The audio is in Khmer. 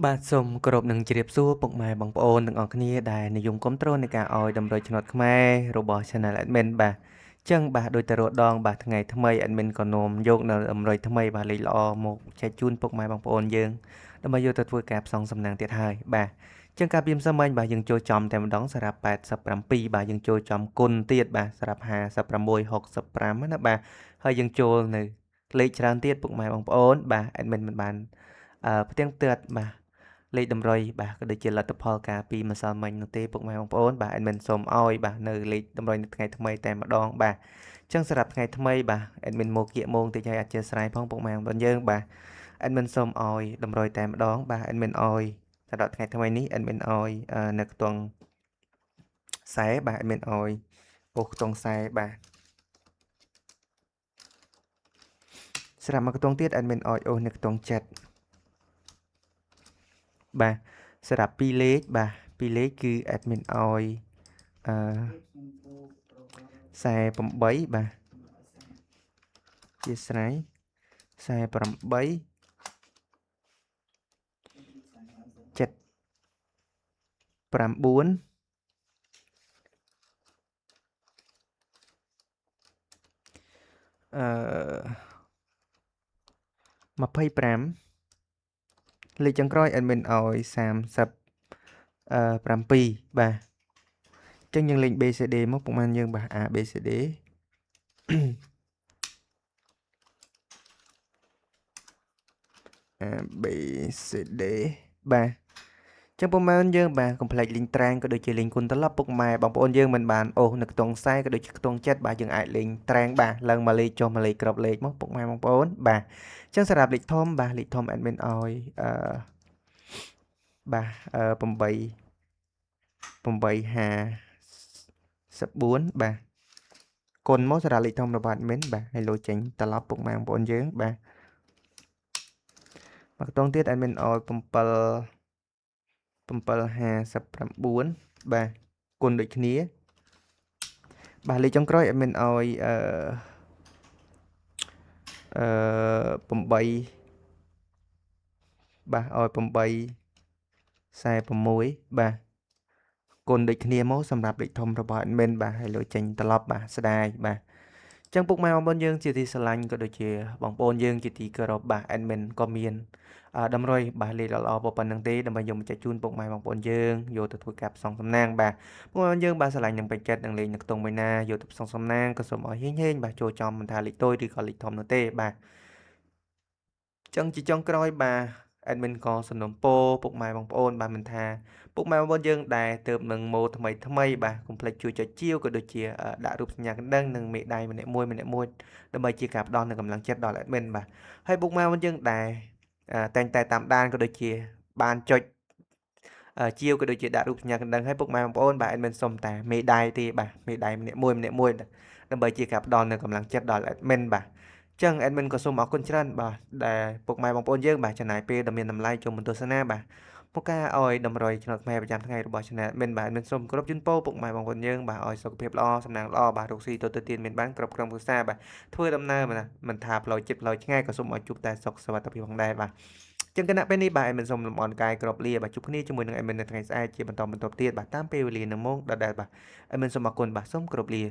បាទសូមគោរពនឹងជម្រាបសួរពុកម៉ែបងប្អូនទាំងអស់គ្នាដែលនិយមគ្រប់គ្រងនៃការអោយតម្រុយឆ្នោតខ្មែររបស់ Channel Admin បាទចឹងបាទដូចតែរដងបាទថ្ងៃថ្មី Admin ក៏នាំយកនៅតម្រុយថ្មីបាទលេខល្អមកចែកជូនពុកម៉ែបងប្អូនយើងដើម្បីយកទៅធ្វើការផ្សងសំណាងទៀតហើយបាទចឹងការពីម្សិលមិញបាទយើងចូលចំតែម្ដងសារ៉ាប់87បាទយើងចូលចំគុណទៀតបាទសារ៉ាប់5665ណាបាទហើយយើងចូលនៅលេខច្រើនទៀតពុកម៉ែបងប្អូនបាទ Admin មិនបានផ្ទៀងផ្ទាត់បាទលេខតម្រុយបាទក៏ដូចជាលទ្ធផលការពីម្សិលមិញនោះទេពុកម៉ែបងប្អូនបាទ admin សូមអោយបាទនៅលេខតម្រុយនៅថ្ងៃថ្មីតែម្ដងបាទអញ្ចឹងសម្រាប់ថ្ងៃថ្មីបាទ admin មកគៀកម៉ោងតិចឲ្យអធិស្ឋានផងពុកម៉ែបងប្អូនយើងបាទ admin សូមអោយតម្រុយតែម្ដងបាទ admin អោយសម្រាប់ថ្ងៃថ្មីនេះ admin អោយនៅខ្ទង់ខ្សែបាទ admin អោយអូសខ្ទង់ខ្សែបាទសម្រាប់មួយខ្ទង់ទៀត admin អោយអូសនៅខ្ទង់ចិត្តបាទសម្រាប់2លេខបាទ2លេខគឺ admin អោយ48បាទជាស្រ័យ48 79 25លេខចុងក្រោយ admin អោយ37បាទអញ្ចឹងយើងលេង BCD មកពុកម៉ែយើងបាទ ABCD ABCD បាទចឹងពុកម៉ែយើងបាទកុំភ្លេចលេងត្រែងក៏ដូចជាលេងគុណត្រឡប់ពុកម៉ែបងប្អូនយើងមិនបានអូសនៅខ្ទង់ខ្សែក៏ដូចជាខ្ទង់ចិត្តបាទយើងអាចលេងត្រែងបាទឡើងមកលេខចុះមកលេខក្របលេខមកពុកម៉ែបងប្អូនបាទអញ្ចឹងសម្រាប់លេខធំបាទលេខធំ admin អោយបាទ854បាទគុណមកសម្រាប់លេខធំរបស់ admin បាទហើយលោចេញត្រឡប់ពុកម៉ែបងប្អូនយើងបាទមកខ្ទង់ទៀត admin អោយ759បាទគុណដូចគ្នាបាទលេខចុងក្រោយ admin អោយ8បាទអោយ846បាទគុណដូចគ្នាមកសម្រាប់លេខធំរបស់ admin បាទហើយលោចេញត្រឡប់បាទស្ដាយបាទចឹងពុកម៉ែបងប្អូនយើងជាទីស្រឡាញ់ក៏ដូចជាបងប្អូនយើងជាទីគោរពបាទ admin ក៏មានតម្រុយបាទលេខល្អៗប៉ុណ្្នឹងទេដើម្បីយកមកចែកជូនពុកម៉ែបងប្អូនយើងយកទៅធ្វើការផ្សងសំណាងបាទពុកម៉ែយើងបាទស្រឡាញ់នឹងបច្ចិតនឹងលេងនៅខ្ទង់មួយណាយកទៅផ្សងសំណាងក៏សូមឲ្យហេងបាទចូលចំមិនថាលេខតូចឬក៏លេខធំនោះទេបាទចឹងជាចុងក្រោយបាទ admin ក៏សំណូមពរពុកម៉ែបងប្អូនបាទមិនថាពុកម៉ែបងប្អូនយើងដែលទៅនឹងម៉ូថ្មីបាទកុំភ្លេចជួយចុចជាវក៏ដូចជាដាក់រូបសញ្ញាកណ្ដឹងនិងមេដៃម្នាក់មួយដើម្បីជាការផ្ដល់នូវកម្លាំងចិត្តដល់ admin បាទហើយពុកម៉ែបងប្អូនយើងដែលតែងតែតាមដានក៏ដូចជាបានចុចជាវក៏ដូចជាដាក់រូបសញ្ញាកណ្ដឹងឲ្យពុកម៉ែបងប្អូនបាទ admin សុំតែមេដៃទេបាទមេដៃម្នាក់មួយដើម្បីជាការផ្ដល់នូវកម្លាំងចិត្តដល់ admin បាទចឹង admin ក៏សូមអរគុណច្រើនបាទដែលពុកម៉ែបងប្អូនយើងបាទចំណាយពេលដ៏មានតម្លៃចូលមកទស្សនាបាទមកការឲ្យតម្រុយឆ្នោតខ្មែរប្រចាំថ្ងៃរបស់ Channel Admin បាទ admin សូមគោរពជូនពរពុកម៉ែបងប្អូនយើងបាទឲ្យសុខភាពល្អសំណាងល្អបាទរកស៊ីទៅទៀតមានបានគ្រប់ក្រុមគ្រួសារបាទធ្វើដំណើរមិនថាផ្លូវចិត្តផ្លូវឆ្ងាយក៏សូមឲ្យជួបតែសុខសុវត្ថិភាពផងដែរបាទចឹងគណៈពេលនេះបាទ admin សូមលំអរកាយក្របលាបាទជួបគ្នាជាមួយនឹង admin នៅថ្ងៃស្អែកជាបន្តទៀតបាទតាមពេលវេលានឹងម៉ោងដដែលបាទ admin សូមអរគុណបាទសូមគោរពលា